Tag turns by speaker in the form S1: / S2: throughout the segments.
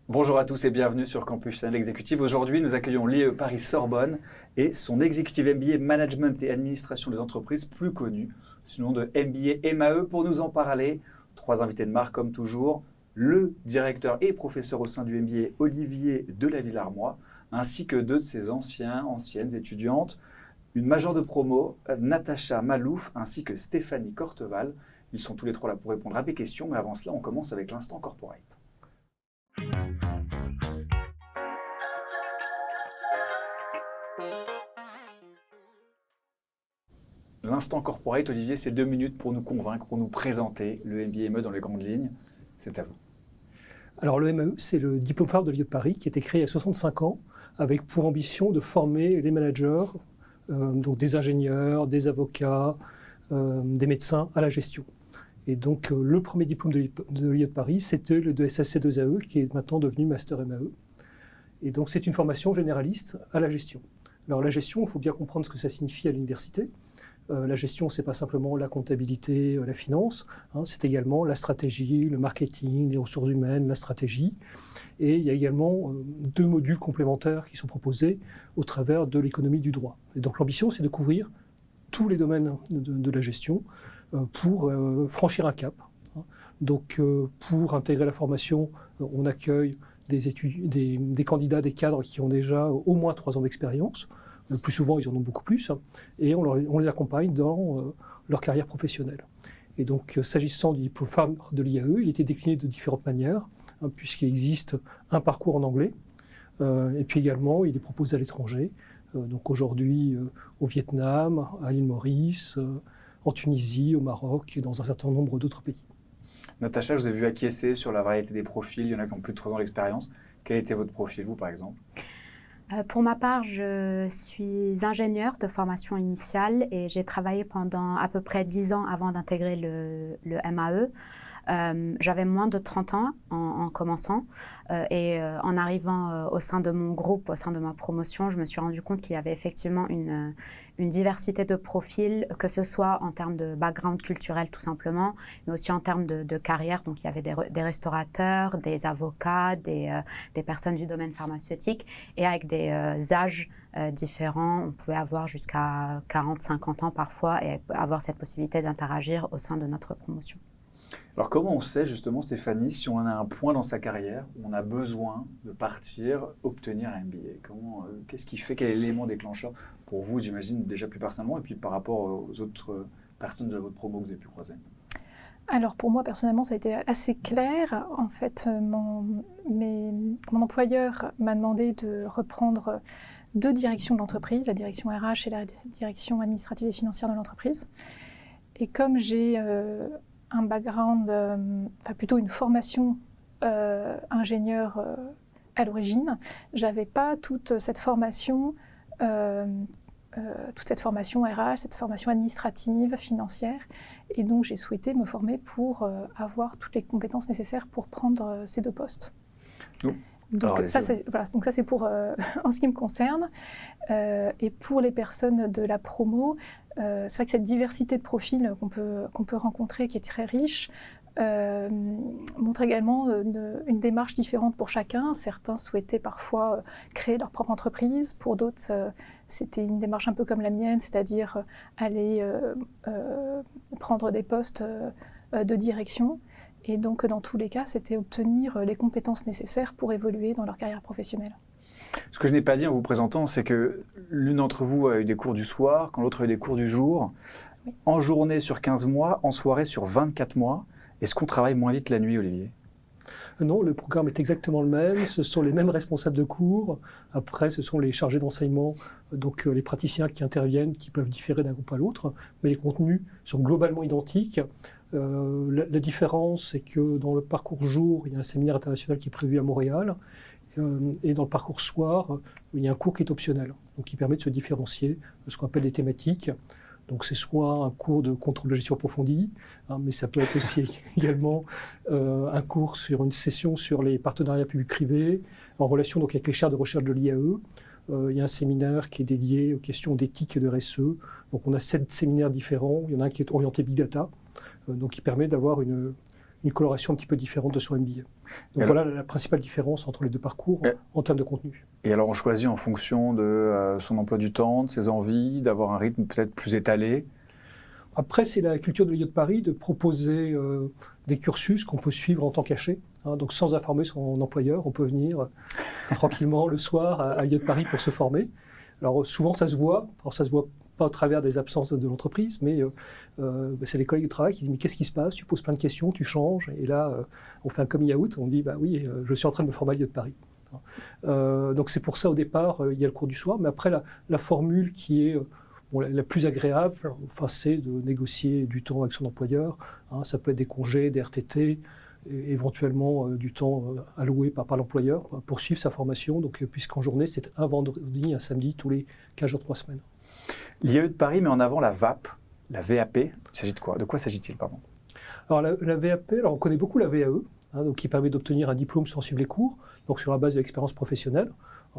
S1: Bonjour à tous et bienvenue sur Campus Channel Exécutif. Aujourd'hui, nous accueillons l'IE Paris-Sorbonne et son exécutif MBA Management et Administration des entreprises, plus connu sous le nom de MBA MAE. Pour nous en parler, trois invités de marque comme toujours, le directeur et professeur au sein du MBA Olivier Delavillarmoy, ainsi que deux de ses anciennes étudiantes, une majeure de promo, Natacha Malouf, ainsi que Stéphanie Corteval. Ils sont tous les trois là pour répondre à mes questions, mais avant cela, on commence avec l'instant corporate. L'instant corporate, Olivier, c'est 2 minutes pour nous convaincre, pour nous présenter le MBA MAE dans les grandes lignes. C'est à vous.
S2: Alors le MAE, c'est le diplôme phare de l'IE de Paris qui a été créé il y a 65 ans avec pour ambition de former les managers, donc des ingénieurs, des avocats, des médecins à la gestion. Et donc le premier diplôme de l'IE de Paris, c'était le de SSC2AE qui est maintenant devenu Master MAE. Et donc c'est une formation généraliste à la gestion. Alors la gestion, il faut bien comprendre ce que ça signifie à l'université. La gestion, ce n'est pas simplement la comptabilité, la finance, c'est également la stratégie, le marketing, les ressources humaines, la stratégie. Et il y a également 2 modules complémentaires qui sont proposés au travers de l'économie du droit. Et donc l'ambition, c'est de couvrir tous les domaines de la gestion pour franchir un cap. Donc pour intégrer la formation, on accueille des candidats, des cadres qui ont déjà au moins 3 ans d'expérience. Le plus souvent, ils en ont beaucoup plus, et on les accompagne dans leur carrière professionnelle. Et donc, s'agissant du diplôme phare de l'IAE, il était décliné de différentes manières, puisqu'il existe un parcours en anglais, et puis également, il est proposé à l'étranger, donc aujourd'hui au Vietnam, à l'île Maurice, en Tunisie, au Maroc, et dans un certain nombre d'autres pays.
S1: Natacha, je vous ai vu acquiescer sur la variété des profils, il y en a qui ont plus de 3 ans d'expérience. Quel était votre profil, vous, par exemple ?
S3: Pour ma part, je suis ingénieure de formation initiale et j'ai travaillé pendant à peu près 10 ans avant d'intégrer le MAE. J'avais moins de 30 ans en commençant et en arrivant au sein de mon groupe, au sein de ma promotion, je me suis rendu compte qu'il y avait effectivement une diversité de profils, que ce soit en termes de background culturel tout simplement, mais aussi en termes de carrière. Donc il y avait des restaurateurs, des avocats, des personnes du domaine pharmaceutique et avec des âges différents. On pouvait avoir jusqu'à 40-50 ans parfois et avoir cette possibilité d'interagir au sein de notre promotion.
S1: Alors comment on sait justement, Stéphanie, si on en a un point dans sa carrière où on a besoin de partir, obtenir un MBA? Qu'est-ce qui fait, quel est l'élément déclencheur pour vous, j'imagine, déjà plus personnellement, et puis par rapport aux autres personnes de votre promo que vous avez pu croiser?
S4: Alors pour moi, personnellement, ça a été assez clair. En fait, mon employeur m'a demandé de reprendre 2 directions de l'entreprise, la direction RH et la direction administrative et financière de l'entreprise. Et comme j'ai un background, plutôt une formation ingénieur à l'origine, j'avais pas toute cette formation RH, cette formation administrative, financière, et donc j'ai souhaité me former pour avoir toutes les compétences nécessaires pour prendre ces 2 postes. Donc ça c'est pour en ce qui me concerne. Et pour les personnes de la promo, c'est vrai que cette diversité de profils qu'on peut rencontrer, qui est très riche, montre également une démarche différente pour chacun. Certains souhaitaient parfois créer leur propre entreprise. Pour d'autres, c'était une démarche un peu comme la mienne, c'est-à-dire aller prendre des postes de direction. Et donc, dans tous les cas, c'était obtenir les compétences nécessaires pour évoluer dans leur carrière professionnelle.
S1: Ce que je n'ai pas dit en vous présentant, c'est que l'une d'entre vous a eu des cours du soir, quand l'autre a eu des cours du jour. Oui. En journée sur 15 mois, en soirée sur 24 mois. Est-ce qu'on travaille moins vite la nuit, Olivier ?
S2: Non, le programme est exactement le même. Ce sont les mêmes responsables de cours. Après, ce sont les chargés d'enseignement, donc les praticiens qui interviennent, qui peuvent différer d'un groupe à l'autre. Mais les contenus sont globalement identiques. La différence, c'est que dans le parcours jour, il y a un séminaire international qui est prévu à Montréal. Et dans le parcours soir, il y a un cours qui est optionnel, donc qui permet de se différencier de ce qu'on appelle les thématiques. Donc c'est soit un cours de contrôle de gestion approfondie, mais ça peut être aussi également un cours sur une session sur les partenariats publics-privés, en relation donc avec les chaires de recherche de l'IAE. Il y a un séminaire qui est dédié aux questions d'éthique et de RSE. Donc on a 7 séminaires différents, il y en a un qui est orienté Big Data, donc qui permet d'avoir une une coloration un petit peu différente de son MBA. Donc voilà la principale différence entre les deux parcours en termes de contenu.
S1: Et alors on choisit en fonction de son emploi du temps, de ses envies, d'avoir un rythme peut-être plus étalé.
S2: Après, c'est la culture de l'IE de Paris de proposer des cursus qu'on peut suivre en temps caché. Donc sans informer son employeur, on peut venir tranquillement le soir à l'IE de Paris pour se former. Alors souvent ça se voit, alors ça se voit pas au travers des absences de l'entreprise, mais c'est les collègues de travail qui disent mais qu'est-ce qui se passe? Tu poses plein de questions, tu changes, et là on fait un coming out, on dit bah oui, je suis en train de me former à l'IE de Paris. Donc c'est pour ça au départ il y a le cours du soir, mais après la formule qui est la plus agréable, enfin, c'est de négocier du temps avec son employeur. Ça peut être des congés, des RTT, éventuellement du temps alloué par l'employeur pour suivre sa formation. Donc, puisqu'en journée, c'est un vendredi, un samedi, tous les 15 jours, 3 semaines.
S1: L'IAE de Paris met en avant la VAP, la VAP. Il s'agit de quoi? De quoi s'agit-il, pardon? Alors,
S2: la VAP, on connaît beaucoup la VAE, donc, qui permet d'obtenir un diplôme sans suivre les cours, donc sur la base de l'expérience professionnelle.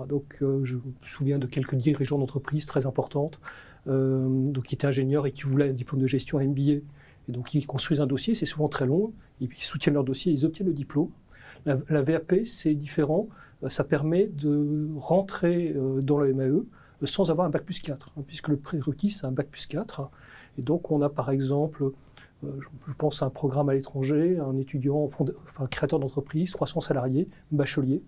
S2: Donc, je me souviens de quelques dirigeants d'entreprises très importantes, donc qui étaient ingénieurs et qui voulaient un diplôme de gestion MBA. Et donc, ils construisent un dossier, c'est souvent très long, et puis ils soutiennent leur dossier, ils obtiennent le diplôme. La VAP, c'est différent, ça permet de rentrer dans le MAE sans avoir un bac plus 4, puisque le prérequis, c'est un bac plus 4. Et donc, on a par exemple, je pense à un programme à l'étranger, un étudiant, créateur d'entreprise, 300 salariés, bachelier,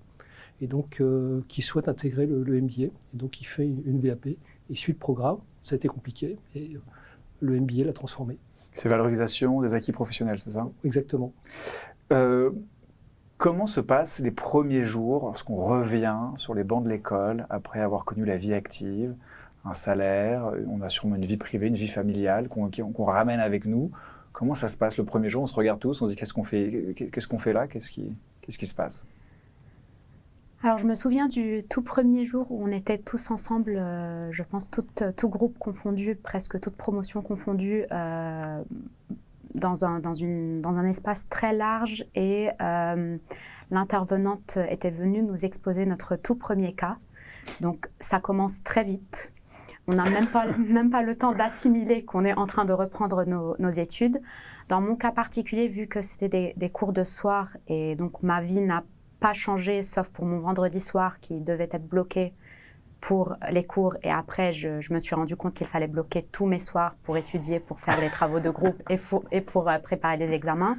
S2: et donc qui souhaite intégrer le MBA. Et donc, il fait une VAP, il suit le programme, ça a été compliqué, et le MBA l'a transformé.
S1: C'est valorisation des acquis professionnels, c'est ça?
S2: Exactement.
S1: Comment se passent les premiers jours lorsqu'on revient sur les bancs de l'école après avoir connu la vie active, un salaire, on a sûrement une vie privée, une vie familiale qu'on ramène avec nous? Comment ça se passe le premier jour? On se regarde tous, on se dit qu'est-ce qu'on fait là? Qu'est-ce qui se passe?
S3: Alors, je me souviens du tout premier jour où on était tous ensemble, je pense tout groupe confondu, presque toute promotion confondue, dans un espace très large, et l'intervenante était venue nous exposer notre tout premier cas. Donc, ça commence très vite. On n'a même pas le temps d'assimiler qu'on est en train de reprendre nos études. Dans mon cas particulier, vu que c'était des cours de soir, et donc ma vie n'a pas changé, sauf pour mon vendredi soir qui devait être bloqué pour les cours, et après je me suis rendu compte qu'il fallait bloquer tous mes soirs pour étudier, pour faire les travaux de groupe et pour préparer les examens.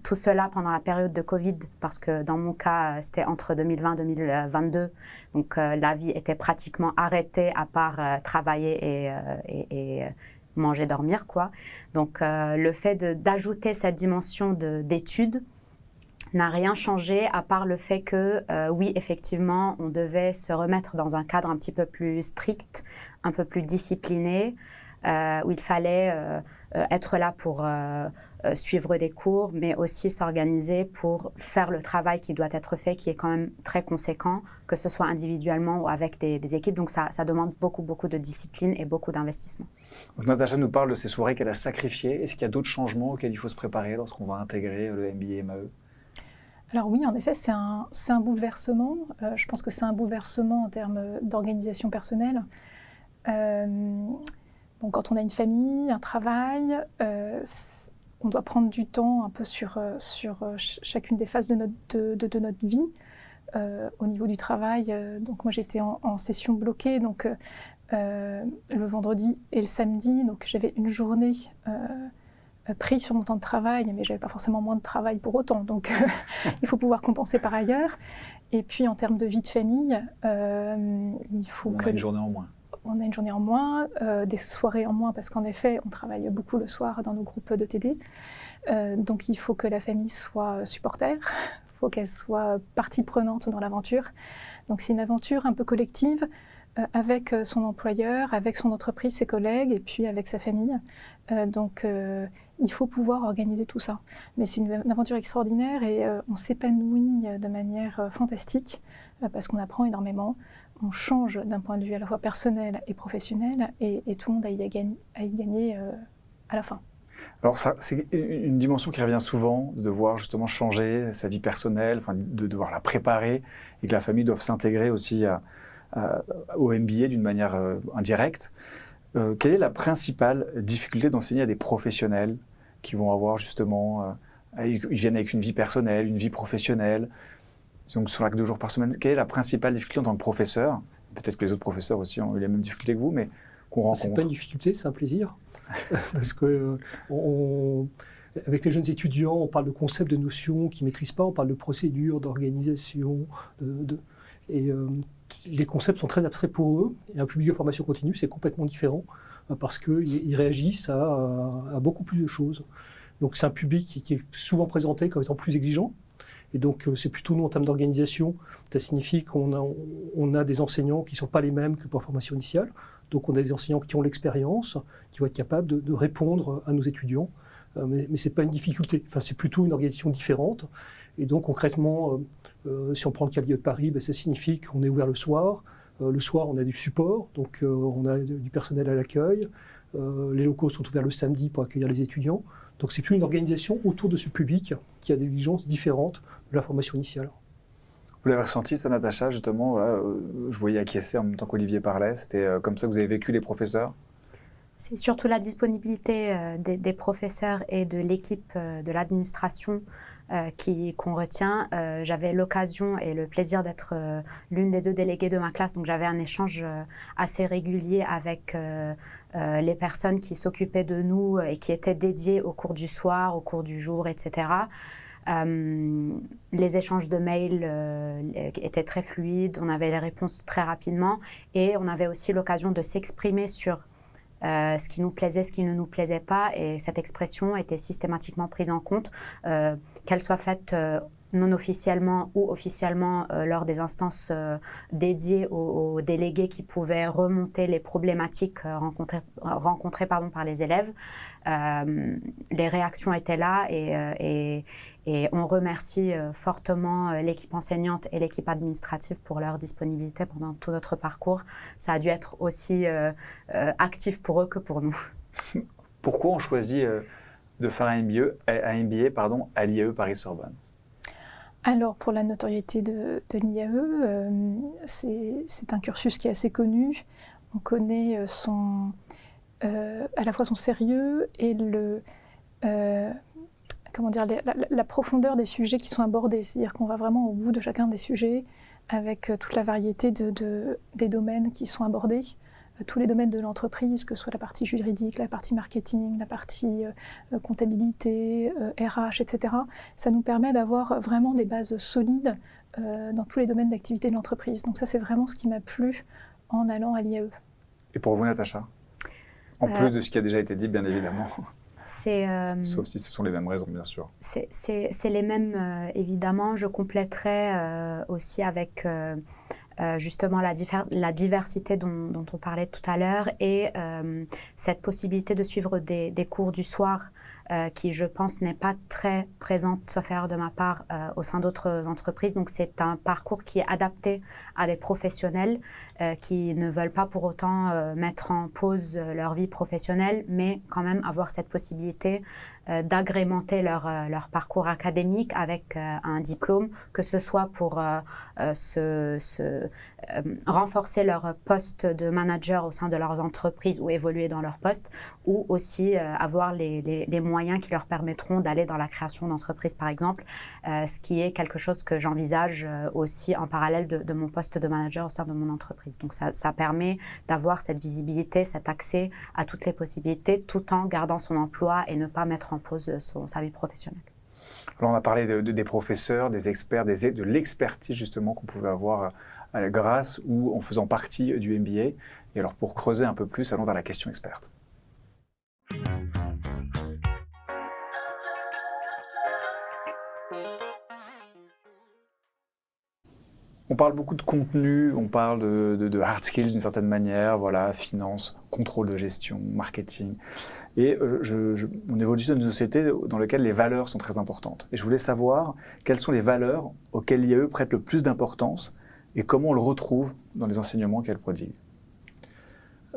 S3: Tout cela pendant la période de Covid, parce que dans mon cas c'était entre 2020 et 2022, donc la vie était pratiquement arrêtée à part travailler et manger, dormir, quoi. Donc le fait d'ajouter cette dimension d'études n'a rien changé, à part le fait que, oui, effectivement, on devait se remettre dans un cadre un petit peu plus strict, un peu plus discipliné, où il fallait être là pour suivre des cours, mais aussi s'organiser pour faire le travail qui doit être fait, qui est quand même très conséquent, que ce soit individuellement ou avec des équipes. Donc ça demande beaucoup de discipline et beaucoup d'investissement.
S1: Natacha nous parle de ces soirées qu'elle a sacrifiées. Est-ce qu'il y a d'autres changements auxquels il faut se préparer lorsqu'on va intégrer le MBA MAE?
S4: Alors oui, en effet, c'est un bouleversement. Je pense que c'est un bouleversement en termes d'organisation personnelle. Donc quand on a une famille, un travail, on doit prendre du temps un peu sur chacune des phases de notre vie. Au niveau du travail, donc moi j'étais en session bloquée, donc le vendredi et le samedi, donc j'avais une journée pris sur mon temps de travail, mais je n'avais pas forcément moins de travail pour autant, donc il faut pouvoir compenser par ailleurs. Et puis en termes de vie de famille, il faut
S1: on a une journée en moins.
S4: On a une journée en moins, des soirées en moins, parce qu'en effet, on travaille beaucoup le soir dans nos groupes de TD. Donc il faut que la famille soit supporter, il faut qu'elle soit partie prenante dans l'aventure. Donc c'est une aventure un peu collective, avec son employeur, avec son entreprise, ses collègues, et puis avec sa famille. Donc il faut pouvoir organiser tout ça. Mais c'est une aventure extraordinaire, et on s'épanouit de manière fantastique, parce qu'on apprend énormément. On change d'un point de vue à la fois personnel et professionnel, et tout le monde a y gagner à la fin.
S1: Alors ça, c'est une dimension qui revient souvent, de devoir justement changer sa vie personnelle, enfin, de devoir la préparer, et que la famille doit s'intégrer aussi au MBA d'une manière indirecte. Quelle est la principale difficulté d'enseigner à des professionnels qui vont avoir justement, ils viennent avec une vie personnelle, une vie professionnelle, donc sur la 2 jours par semaine. Quelle est la principale difficulté en tant que professeur? Peut-être que les autres professeurs aussi ont eu les mêmes difficultés que vous, mais qu'on rencontre.
S2: C'est pas une difficulté, c'est un plaisir. Parce que avec les jeunes étudiants, on parle de concepts, de notions qu'ils ne maîtrisent pas, on parle de procédures, d'organisation, les concepts sont très abstraits pour eux. Et un public de formation continue, c'est complètement différent parce qu'ils réagissent à beaucoup plus de choses. Donc c'est un public qui est souvent présenté comme étant plus exigeant. Et donc c'est plutôt nous en termes d'organisation, ça signifie qu'on a des enseignants qui ne sont pas les mêmes que pour la formation initiale. Donc on a des enseignants qui ont l'expérience, qui vont être capables de répondre à nos étudiants. Mais ce n'est pas une difficulté, enfin, c'est plutôt une organisation différente. Et donc concrètement, si on prend le cas de l'IE de Paris, ça signifie qu'on est ouvert le soir. Le soir, on a du support, donc on a du personnel à l'accueil. Les locaux sont ouverts le samedi pour accueillir les étudiants. Donc c'est plus une organisation autour de ce public qui a des exigences différentes de la formation initiale.
S1: Vous l'avez ressenti, ça, Natacha, justement, voilà, je voyais acquiescer en même temps qu'Olivier parlait. C'était comme ça que vous avez vécu les professeurs?
S3: C'est surtout la disponibilité des professeurs et de l'équipe de l'administration qu'on retient. J'avais l'occasion et le plaisir d'être l'une des 2 déléguées de ma classe, donc j'avais un échange assez régulier avec les personnes qui s'occupaient de nous et qui étaient dédiées au cours du soir, au cours du jour, etc. Les échanges de mails étaient très fluides, on avait les réponses très rapidement et on avait aussi l'occasion de s'exprimer sur ce qui nous plaisait, ce qui ne nous plaisait pas, et cette expression était systématiquement prise en compte, qu'elle soit faite non officiellement ou officiellement lors des instances dédiées aux délégués qui pouvaient remonter les problématiques rencontrées par les élèves. Les réactions étaient là et on remercie fortement l'équipe enseignante et l'équipe administrative pour leur disponibilité pendant tout notre parcours. Ça a dû être aussi actif pour eux que pour nous.
S1: Pourquoi on choisit de faire un MBA à l'IAE Paris-Sorbonne?
S4: Alors, pour la notoriété de l'IAE, c'est un cursus qui est assez connu. On connaît à la fois son sérieux et la profondeur des sujets qui sont abordés. C'est-à-dire qu'on va vraiment au bout de chacun des sujets avec toute la variété des domaines qui sont abordés. Tous les domaines de l'entreprise, que ce soit la partie juridique, la partie marketing, la partie comptabilité, RH, etc. Ça nous permet d'avoir vraiment des bases solides dans tous les domaines d'activité de l'entreprise. Donc ça, c'est vraiment ce qui m'a plu en allant à l'IAE.
S1: Et pour vous, Natacha? En plus de ce qui a déjà été dit, bien évidemment. Sauf si ce sont les mêmes raisons, bien sûr.
S3: C'est les mêmes, évidemment. Je compléterai aussi avec justement la diversité dont on parlait tout à l'heure et cette possibilité de suivre des cours du soir qui, je pense, n'est pas très présente, sauf erreur de ma part, au sein d'autres entreprises. Donc, c'est un parcours qui est adapté à des professionnels qui ne veulent pas pour autant mettre en pause leur vie professionnelle, mais quand même avoir cette possibilité d'agrémenter leur parcours académique avec un diplôme, que ce soit pour renforcer leur poste de manager au sein de leurs entreprises ou évoluer dans leur poste, ou aussi avoir les moyens qui leur permettront d'aller dans la création d'entreprises, par exemple, ce qui est quelque chose que j'envisage aussi en parallèle de mon poste de manager au sein de mon entreprise. Donc ça permet d'avoir cette visibilité, cet accès à toutes les possibilités, tout en gardant son emploi et ne pas mettre en pause sa vie professionnelle.
S1: Alors on a parlé des professeurs, des experts, de l'expertise justement qu'on pouvait avoir grâce ou en faisant partie du MBA. Et alors pour creuser un peu plus, allons vers la question experte. On parle beaucoup de contenu, on parle de hard skills d'une certaine manière, voilà, finance, contrôle de gestion, marketing. Et on évolue dans une société dans laquelle les valeurs sont très importantes. Et je voulais savoir quelles sont les valeurs auxquelles l'IAE prête le plus d'importance et comment on le retrouve dans les enseignements qu'elle prodigue.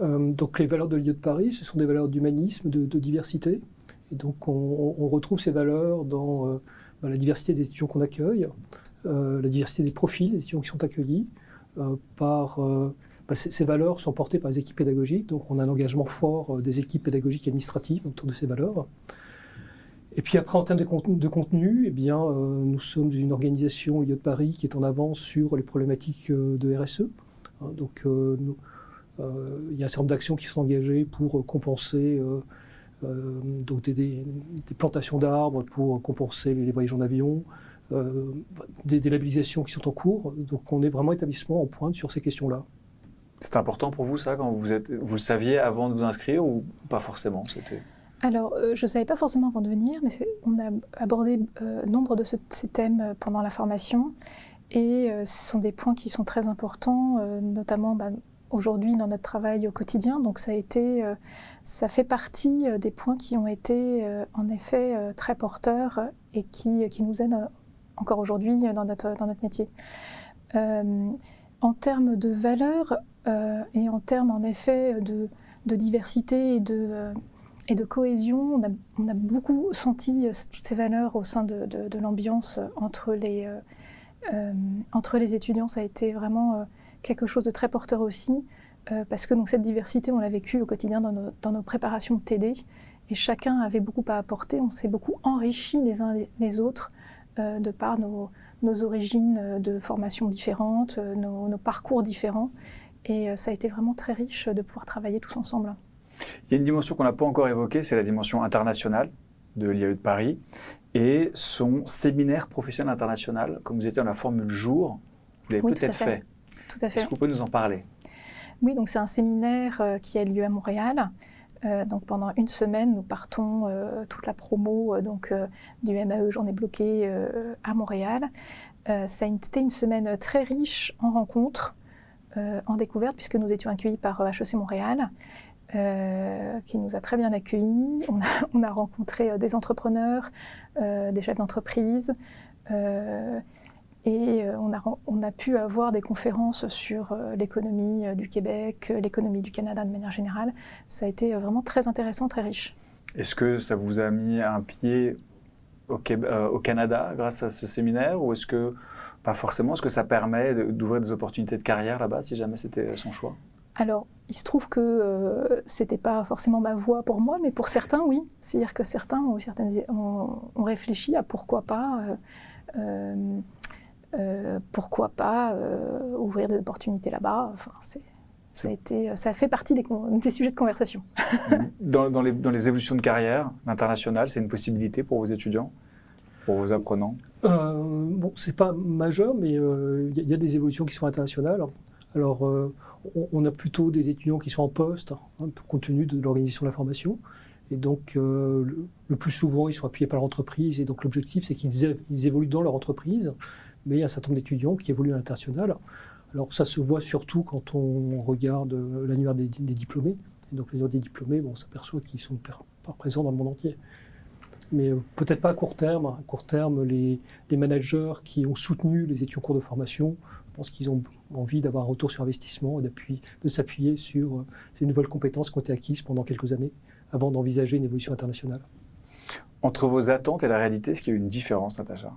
S2: Donc les valeurs de l'IAE de Paris, ce sont des valeurs d'humanisme, de diversité. Et donc on retrouve ces valeurs dans la diversité des étudiants qu'on accueille, la diversité des profils des étudiants qui sont accueillis. Ces valeurs sont portées par les équipes pédagogiques, donc on a un engagement fort des équipes pédagogiques et administratives autour de ces valeurs. Et puis après, en termes de contenu, eh bien, nous sommes une organisation, l'IE de Paris, qui est en avance sur les problématiques de RSE. Donc, il y a un certain nombre d'actions qui sont engagées pour compenser donc des plantations d'arbres, pour compenser les voyages en avion, des labellisations qui sont en cours. Donc, on est vraiment établissement en pointe sur ces questions-là.
S1: C'est important pour vous, ça, quand vous le saviez avant de vous inscrire ou pas forcément?
S4: Alors, je ne savais pas forcément avant de venir, mais on a abordé nombre de ces thèmes pendant la formation. Et ce sont des points qui sont très importants, notamment aujourd'hui dans notre travail au quotidien. Donc ça fait partie des points qui ont été en effet très porteurs et qui nous aident encore aujourd'hui dans notre métier. En termes de valeurs et en termes en effet de diversité et de cohésion, on a beaucoup senti toutes ces valeurs au sein de l'ambiance entre les étudiants. Ça a été vraiment quelque chose de très porteur aussi, parce que donc, cette diversité, on l'a vécue au quotidien dans nos préparations de TD, et chacun avait beaucoup à apporter. On s'est beaucoup enrichis les uns les autres de par nos origines de formation différentes, nos parcours différents, et ça a été vraiment très riche de pouvoir travailler tous ensemble.
S1: Il y a une dimension qu'on n'a pas encore évoquée, c'est la dimension internationale de l'IAE de Paris et son séminaire professionnel international. Comme vous étiez dans la formule jour, vous l'avez peut-être fait.
S4: Tout à fait.
S1: Est-ce que vous pouvez nous en parler?
S4: Oui, donc c'est un séminaire qui a lieu à Montréal. Donc pendant une semaine, nous partons toute la promo du MAE Journée bloquée à Montréal. Ça a été une semaine très riche en rencontres, en découvertes, puisque nous étions accueillis par HEC Montréal, qui nous a très bien accueillis. On a rencontré des entrepreneurs, des chefs d'entreprise, et on a pu avoir des conférences sur l'économie du Québec, l'économie du Canada de manière générale. Ça a été vraiment très intéressant, très riche.
S1: Est-ce que ça vous a mis un pied au Canada grâce à ce séminaire, ou est-ce que, pas forcément, est-ce que ça permet d'ouvrir des opportunités de carrière là-bas, si jamais c'était son choix?
S4: Alors, il se trouve que c'était pas forcément ma voie pour moi, mais pour certains, oui. C'est-à-dire que certains ont réfléchi à pourquoi pas ouvrir des opportunités là-bas. Enfin, ça fait partie des sujets de conversation.
S1: Dans les évolutions de carrière, l'international, c'est une possibilité pour vos étudiants, pour vos apprenants?
S2: Bon, c'est pas majeur, mais il y a des évolutions qui sont internationales. Alors, on a plutôt des étudiants qui sont en poste, compte tenu de l'organisation de la formation. Et donc, le plus souvent, ils sont appuyés par l'entreprise. Et donc, l'objectif, c'est qu'ils évoluent dans leur entreprise. Mais il y a un certain nombre d'étudiants qui évoluent à l'international. Alors, ça se voit surtout quand on regarde l'annuaire des diplômés. Et donc, l'annuaire des diplômés, on s'aperçoit qu'ils sont pas présents dans le monde entier. Mais peut-être pas à court terme. À court terme, les managers qui ont soutenu les étudiants en cours de formation, je pense qu'ils ont envie d'avoir un retour sur investissement et de s'appuyer sur ces nouvelles compétences qui ont été acquises pendant quelques années avant d'envisager une évolution internationale.
S1: Entre vos attentes et la réalité, est-ce qu'il y a eu une différence, Natacha?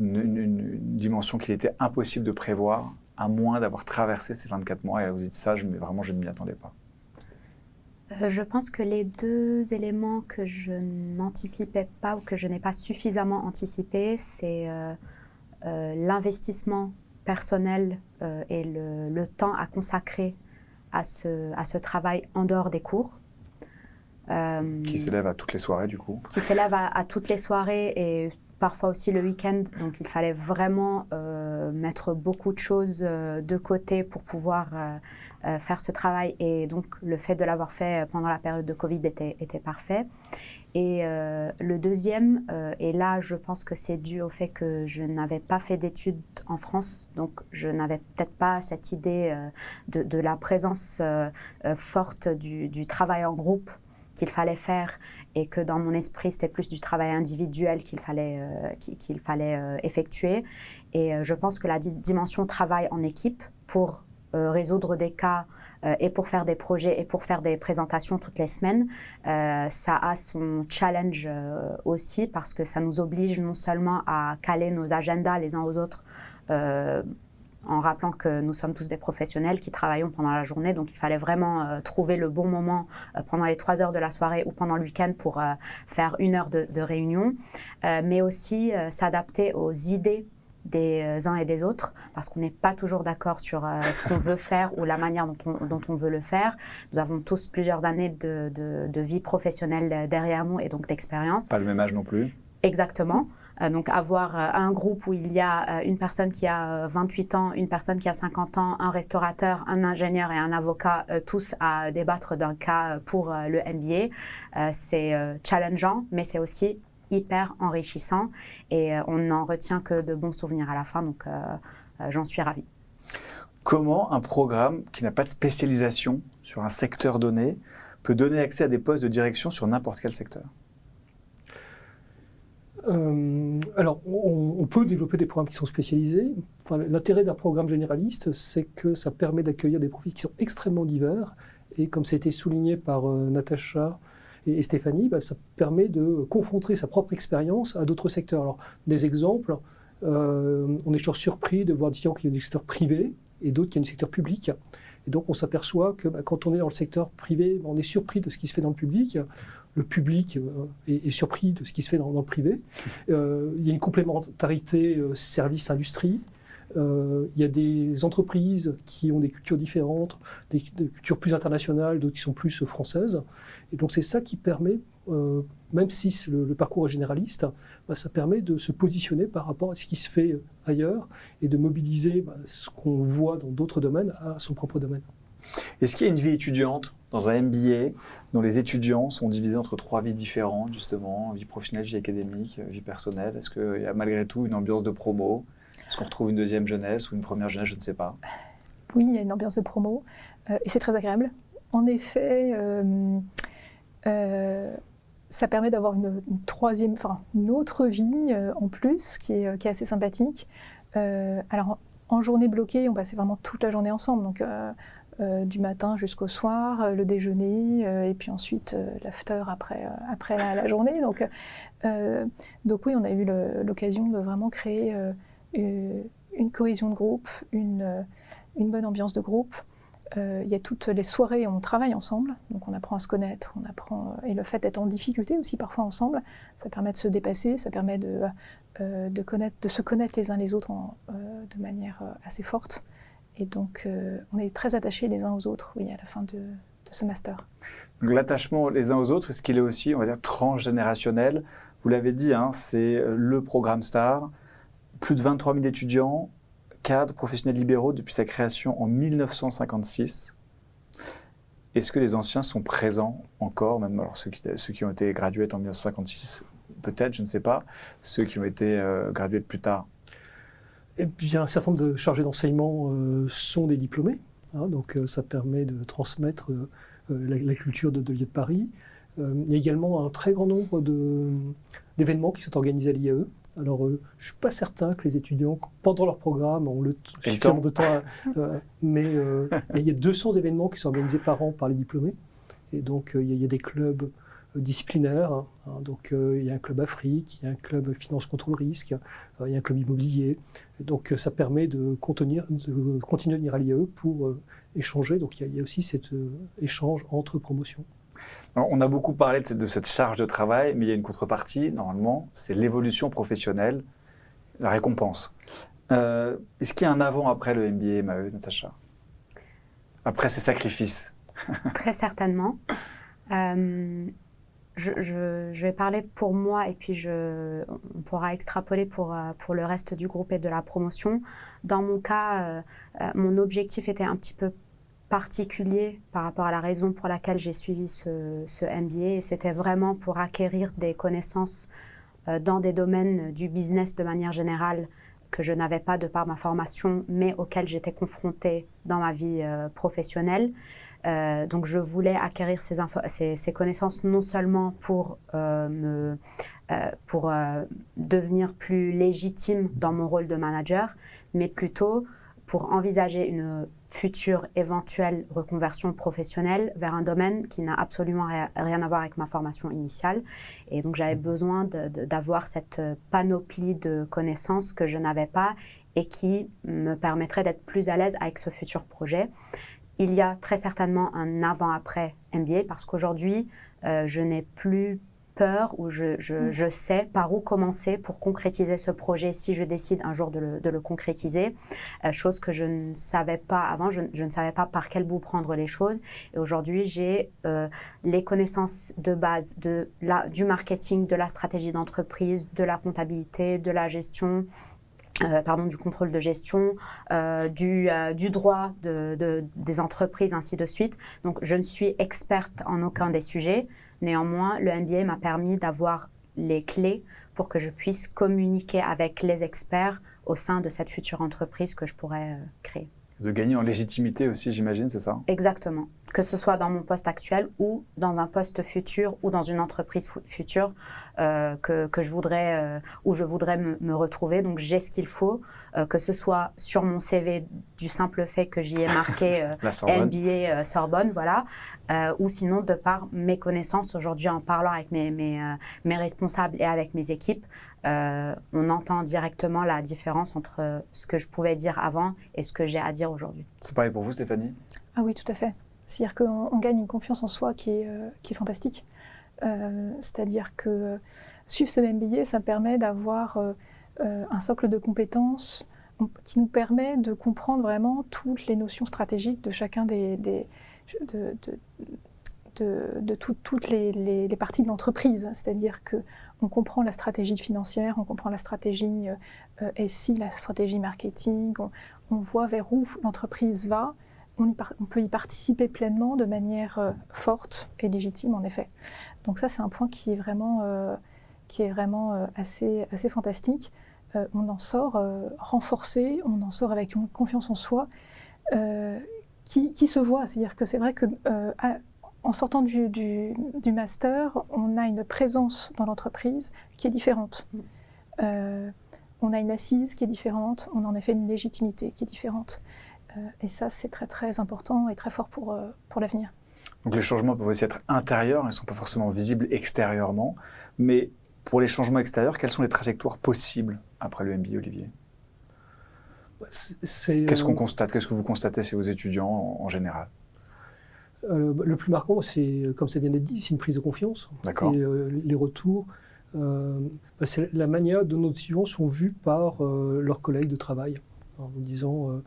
S1: Une dimension qu'il était impossible de prévoir, à moins d'avoir traversé ces 24 mois, et là vous dites ça, mais vraiment je ne m'y attendais pas.
S3: Je pense que les deux éléments que je n'anticipais pas ou que je n'ai pas suffisamment anticipé, c'est l'investissement personnel et le temps à consacrer à ce travail en dehors des cours.
S1: Qui s'élève à toutes les soirées, du coup.
S3: Qui s'élève à toutes les soirées et parfois aussi le week-end. Donc, il fallait vraiment mettre beaucoup de choses de côté pour pouvoir faire ce travail. Et donc, le fait de l'avoir fait pendant la période de Covid était parfait. Et le deuxième, et là, je pense que c'est dû au fait que je n'avais pas fait d'études en France. Donc, je n'avais peut-être pas cette idée de la présence forte du travail en groupe qu'il fallait faire, et que dans mon esprit, c'était plus du travail individuel qu'il fallait effectuer. Et je pense que la dimension travail en équipe pour résoudre des cas et pour faire des projets et pour faire des présentations toutes les semaines, ça a son challenge aussi, parce que ça nous oblige non seulement à caler nos agendas les uns aux autres en rappelant que nous sommes tous des professionnels qui travaillons pendant la journée, donc il fallait vraiment trouver le bon moment pendant les 3 heures de la soirée ou pendant le week-end pour faire 1 heure de réunion, mais aussi s'adapter aux idées des uns et des autres, parce qu'on n'est pas toujours d'accord sur ce qu'on veut faire ou la manière dont on veut le faire. Nous avons tous plusieurs années de vie professionnelle derrière nous et donc d'expérience.
S1: Pas le même âge non plus.
S3: Exactement. Donc avoir un groupe où il y a une personne qui a 28 ans, une personne qui a 50 ans, un restaurateur, un ingénieur et un avocat, tous à débattre d'un cas pour le MBA, c'est challengeant, mais c'est aussi hyper enrichissant et on n'en retient que de bons souvenirs à la fin, donc j'en suis ravie.
S1: Comment un programme qui n'a pas de spécialisation sur un secteur donné peut donner accès à des postes de direction sur n'importe quel secteur ?
S2: Alors, on peut développer des programmes qui sont spécialisés. Enfin, l'intérêt d'un programme généraliste, c'est que ça permet d'accueillir des profils qui sont extrêmement divers. Et comme ça a été souligné par Natacha et Stéphanie, ça permet de confronter sa propre expérience à d'autres secteurs. Alors, des exemples, on est toujours surpris de voir des gens qui ont du secteur privé et d'autres qui ont du secteur public. Et donc, on s'aperçoit que quand on est dans le secteur privé, on est surpris de ce qui se fait dans le public. Le public est surpris de ce qui se fait dans le privé. Il y a une complémentarité service-industrie. Il y a des entreprises qui ont des cultures différentes, des cultures plus internationales, d'autres qui sont plus françaises. Et donc c'est ça qui permet, même si le parcours est généraliste, ça permet de se positionner par rapport à ce qui se fait ailleurs et de mobiliser ce qu'on voit dans d'autres domaines à son propre domaine.
S1: Est-ce qu'il y a une vie étudiante dans un MBA dont les étudiants sont divisés entre 3 vies différentes, justement, vie professionnelle, vie académique, vie personnelle? Est-ce qu'il y a malgré tout une ambiance de promo? Est-ce qu'on retrouve une deuxième jeunesse ou une première jeunesse? Je ne sais pas.
S4: Oui, il y a une ambiance de promo et c'est très agréable. En effet, ça permet d'avoir une autre vie en plus qui est assez sympathique. Alors, en journée bloquée, on passait vraiment toute la journée ensemble. Donc, du matin jusqu'au soir, le déjeuner, et puis ensuite l'after après la journée. Donc oui, on a eu l'occasion de vraiment créer une cohésion de groupe, une bonne ambiance de groupe. Il y a toutes les soirées où on travaille ensemble, donc on apprend à se connaître, et le fait d'être en difficulté aussi parfois ensemble, ça permet de se dépasser, ça permet de se connaître les uns les autres de manière assez forte. Et donc, on est très attachés les uns aux autres, oui, à la fin de ce master.
S1: Donc, l'attachement les uns aux autres, est-ce qu'il est aussi, on va dire, transgénérationnel? Vous l'avez dit, c'est le programme STAR. Plus de 23 000 étudiants, cadres, professionnels libéraux depuis sa création en 1956. Est-ce que les anciens sont présents encore, même alors ceux qui ont été gradués en 1956, peut-être, je ne sais pas, ceux qui ont été gradués plus tard?
S2: Eh bien, un certain nombre de chargés d'enseignement sont des diplômés, donc ça permet de transmettre la culture de l'IE de Paris. Il y a également un très grand nombre d'événements qui sont organisés à l'IAE. Alors, je ne suis pas certain que les étudiants, pendant leur programme, ont suffisamment de temps, mais il y a 200 événements qui sont organisés par an par les diplômés. Et donc, il y a des clubs disciplinaires. Donc, il y a un club Afrique, il y a un club finance contrôle risque, il y a un club immobilier. Donc, ça permet de continuer à venir à l'IAE pour échanger. Donc, il y a aussi cet échange entre promotions.
S1: Alors, on a beaucoup parlé de cette charge de travail, mais il y a une contrepartie, normalement, c'est l'évolution professionnelle, la récompense. Est-ce qu'il y a un avant-après le MBA MAE, Natacha? Après ces sacrifices?
S3: Très certainement. Je vais parler pour moi et puis on pourra extrapoler pour le reste du groupe et de la promotion. Dans mon cas, mon objectif était un petit peu particulier par rapport à la raison pour laquelle j'ai suivi ce MBA, et c'était vraiment pour acquérir des connaissances dans des domaines du business de manière générale que je n'avais pas de par ma formation, mais auxquels j'étais confrontée dans ma vie professionnelle. Donc je voulais acquérir ces connaissances non seulement pour devenir plus légitime dans mon rôle de manager, mais plutôt pour envisager une future éventuelle reconversion professionnelle vers un domaine qui n'a absolument rien à voir avec ma formation initiale. Et donc j'avais besoin d'avoir cette panoplie de connaissances que je n'avais pas et qui me permettrait d'être plus à l'aise avec ce futur projet. Il y a très certainement un avant-après MBA parce qu'aujourd'hui, je n'ai plus peur ou je sais par où commencer pour concrétiser ce projet si je décide un jour de le concrétiser, chose que je ne savais pas avant, je ne savais pas par quel bout prendre les choses. Et aujourd'hui, j'ai les connaissances de base du marketing, de la stratégie d'entreprise, de la comptabilité, de la gestion, du contrôle de gestion, du droit des entreprises, ainsi de suite. Donc, je ne suis experte en aucun des sujets. Néanmoins, le MBA m'a permis d'avoir les clés pour que je puisse communiquer avec les experts au sein de cette future entreprise que je pourrais créer.
S1: De gagner en légitimité aussi, j'imagine, c'est ça?
S3: Exactement. Que ce soit dans mon poste actuel ou dans un poste futur ou dans une entreprise future que je voudrais, où je voudrais me retrouver. Donc, j'ai ce qu'il faut, que ce soit sur mon CV du simple fait que j'y ai marqué MBA Sorbonne, voilà, ou sinon de par mes connaissances aujourd'hui en parlant avec mes responsables et avec mes équipes. On entend directement la différence entre ce que je pouvais dire avant et ce que j'ai à dire aujourd'hui.
S1: C'est pareil pour vous, Stéphanie?
S4: Ah oui, tout à fait. C'est-à-dire qu'on gagne une confiance en soi qui est fantastique. C'est-à-dire que suivre ce MBA, ça permet d'avoir un socle de compétences qui nous permet de comprendre vraiment toutes les notions stratégiques de chacun toutes les parties de l'entreprise. C'est-à-dire qu'on comprend la stratégie financière, on comprend la stratégie SI, la stratégie marketing, on voit vers où l'entreprise va. On peut y participer pleinement de manière forte et légitime, en effet. Donc ça, c'est un point qui est vraiment assez fantastique. On en sort renforcé, on en sort avec une confiance en soi qui se voit. C'est-à-dire que c'est vrai que en sortant du master, on a une présence dans l'entreprise qui est différente. On a une assise qui est différente, on a en effet une légitimité qui est différente. Et ça, c'est très très important et très fort pour l'avenir.
S1: Donc les changements peuvent aussi être intérieurs, ils ne sont pas forcément visibles extérieurement. Mais pour les changements extérieurs, quelles sont les trajectoires possibles après le MBA, Olivier? Qu'est-ce qu'on constate? Qu'est-ce que vous constatez chez vos étudiants en général?
S2: Le plus marquant, c'est, comme ça vient d'être dit, c'est une prise de confiance.
S1: D'accord.
S2: Et les retours, c'est la manière dont nos étudiants sont vus par leurs collègues de travail, en disant,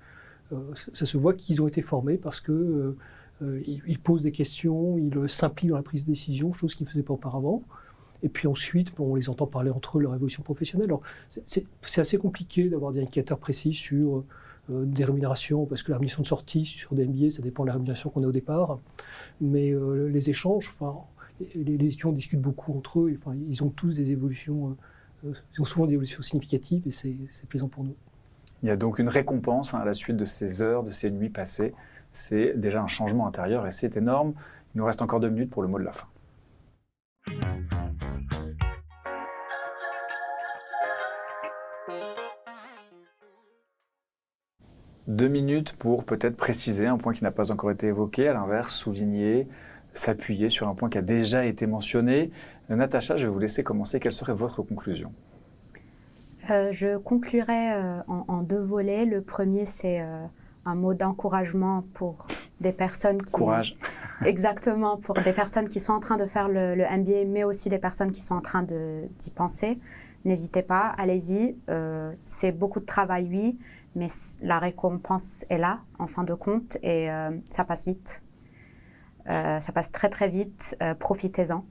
S2: ça se voit qu'ils ont été formés parce que ils posent des questions, ils s'impliquent dans la prise de décision, chose qu'ils ne faisaient pas auparavant. Et puis ensuite, on les entend parler entre eux de leur évolution professionnelle. Alors, c'est assez compliqué d'avoir des indicateurs précis sur des rémunérations, parce que la rémunération de sortie sur des MBA, ça dépend de la rémunération qu'on a au départ. Mais les échanges, les étudiants discutent beaucoup entre eux. Ils ont tous des évolutions, ils ont souvent des évolutions significatives et c'est plaisant pour nous.
S1: Il y a donc une récompense à la suite de ces heures, de ces nuits passées. C'est déjà un changement intérieur et c'est énorme. Il nous reste encore 2 minutes pour le mot de la fin. Deux minutes pour peut-être préciser un point qui n'a pas encore été évoqué, à l'inverse, souligner, s'appuyer sur un point qui a déjà été mentionné. Natacha, je vais vous laisser commencer. Quelle serait votre conclusion?
S3: Je conclurai en 2 volets. Le premier, c'est un mot d'encouragement pour des personnes qui...
S1: Courage.
S3: Exactement, pour des personnes qui sont en train de faire le MBA, mais aussi des personnes qui sont en train d'y penser. N'hésitez pas, allez-y. C'est beaucoup de travail, oui, mais la récompense est là, en fin de compte, et ça passe vite. Ça passe très très vite, profitez-en.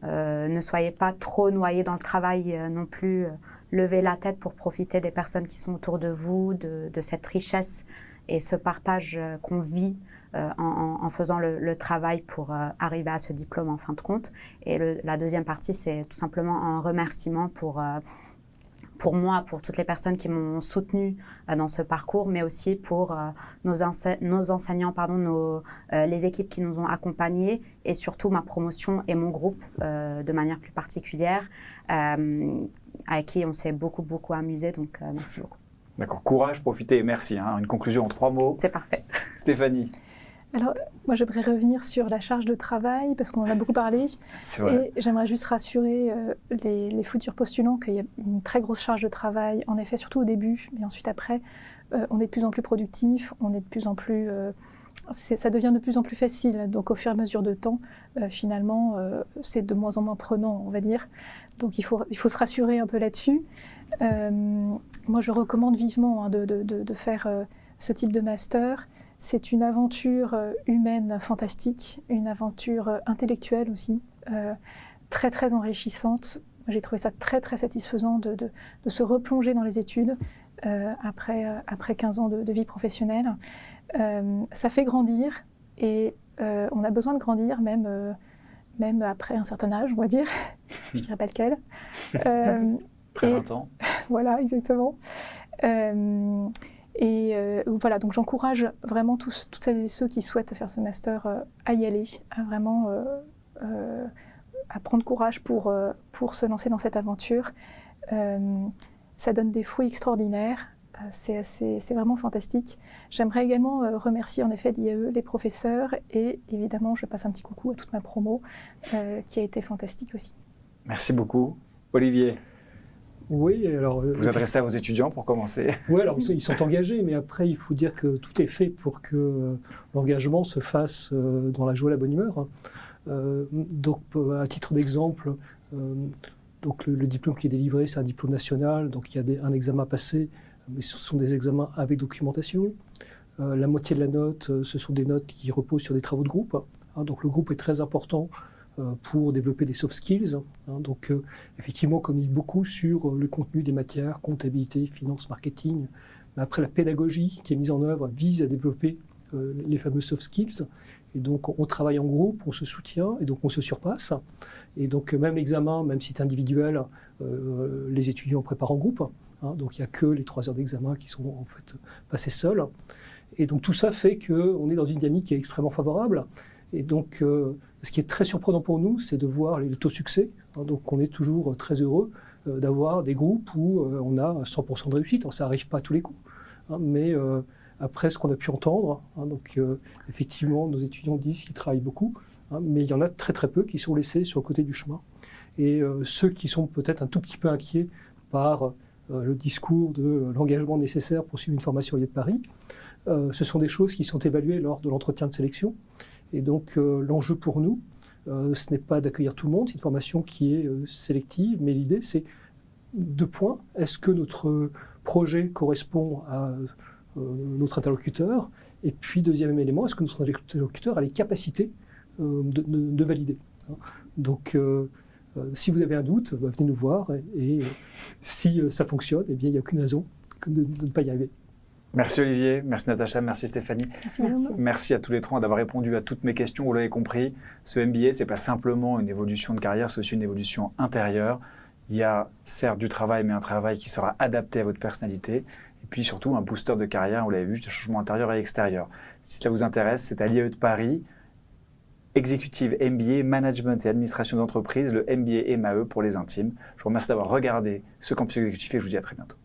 S3: Ne soyez pas trop noyés dans le travail non plus. Levez la tête pour profiter des personnes qui sont autour de vous, de cette richesse et ce partage qu'on vit en faisant le travail pour arriver à ce diplôme en fin de compte. Et la deuxième partie, c'est tout simplement un remerciement pour moi, pour toutes les personnes qui m'ont soutenue dans ce parcours, mais aussi pour nos enseignants, les équipes qui nous ont accompagnés et surtout ma promotion et mon groupe de manière plus particulière, avec qui on s'est beaucoup, beaucoup amusé. Donc, merci beaucoup.
S1: D'accord. Courage, profitez et merci. Une conclusion en 3 mots.
S3: C'est parfait.
S1: Stéphanie.
S4: Alors, moi, j'aimerais revenir sur la charge de travail, parce qu'on en a beaucoup parlé.
S1: C'est vrai.
S4: Et j'aimerais juste rassurer les futurs postulants qu'il y a une très grosse charge de travail, en effet, surtout au début, mais ensuite après, on est de plus en plus productif, on est de plus en plus... ça devient de plus en plus facile. Donc, au fur et à mesure de temps, finalement, c'est de moins en moins prenant, on va dire. Donc, il faut se rassurer un peu là-dessus. Moi, je recommande vivement de faire ce type de master. C'est une aventure humaine fantastique, une aventure intellectuelle aussi, très très enrichissante. J'ai trouvé ça très très satisfaisant de se replonger dans les études après 15 ans de vie professionnelle. Ça fait grandir et on a besoin de grandir même après un certain âge, on va dire. Je ne dirais pas lequel.
S1: Après 20 ans.
S4: Voilà, exactement. Voilà, donc j'encourage vraiment toutes celles et ceux qui souhaitent faire ce master à y aller, à vraiment à prendre courage pour se lancer dans cette aventure. Ça donne des fruits extraordinaires, c'est vraiment fantastique. J'aimerais également remercier en effet l'IAE, les professeurs, et évidemment je passe un petit coucou à toute ma promo qui a été fantastique aussi.
S1: Merci beaucoup. Olivier.
S2: Oui, alors...
S1: vous adressez à vos étudiants pour commencer.
S2: Oui, alors ils sont engagés, mais après, il faut dire que tout est fait pour que l'engagement se fasse dans la joie et la bonne humeur. Donc, à titre d'exemple, donc le diplôme qui est délivré, c'est un diplôme national, donc il y a un examen à passer, mais ce sont des examens avec documentation. La moitié de la note, ce sont des notes qui reposent sur des travaux de groupe. Donc le groupe est très important pour développer des soft skills. Donc effectivement, on communique beaucoup sur le contenu des matières, comptabilité, finance, marketing. Mais après, la pédagogie qui est mise en œuvre vise à développer les fameux soft skills. Et donc on travaille en groupe, on se soutient et donc on se surpasse. Et donc même l'examen, même si c'est individuel, les étudiants préparent en groupe. Donc il n'y a que les 3 heures d'examen qui sont en fait passées seules. Et donc tout ça fait qu'on est dans une dynamique qui est extrêmement favorable. Et donc, ce qui est très surprenant pour nous, c'est de voir les taux de succès. Donc, on est toujours très heureux d'avoir des groupes où on a 100% de réussite. Alors, ça n'arrive pas à tous les coups, mais après ce qu'on a pu entendre, donc effectivement, nos étudiants disent qu'ils travaillent beaucoup, mais il y en a très très peu qui sont laissés sur le côté du chemin. Et ceux qui sont peut-être un tout petit peu inquiets par le discours de l'engagement nécessaire pour suivre une formation à l'IA de Paris, ce sont des choses qui sont évaluées lors de l'entretien de sélection. Et donc l'enjeu pour nous, ce n'est pas d'accueillir tout le monde, c'est une formation qui est sélective, mais l'idée c'est 2 points. Est-ce que notre projet correspond à notre interlocuteur? Et puis deuxième élément, est-ce que notre interlocuteur a les capacités de valider? Donc si vous avez un doute, venez nous voir et si ça fonctionne, eh bien, il n'y a aucune raison de ne pas y arriver.
S1: Merci Olivier, merci Natacha, merci Stéphanie.
S4: Merci.
S1: Merci à tous les 3 d'avoir répondu à toutes mes questions. Vous l'avez compris, ce MBA, ce n'est pas simplement une évolution de carrière, c'est aussi une évolution intérieure. Il y a certes du travail, mais un travail qui sera adapté à votre personnalité. Et puis surtout un booster de carrière, vous l'avez vu, des changements intérieurs et extérieurs. Si cela vous intéresse, c'est à l'IAE de Paris, Executive MBA, Management et Administration d'entreprise, le MBA MAE pour les intimes. Je vous remercie d'avoir regardé ce campus exécutif et je vous dis à très bientôt.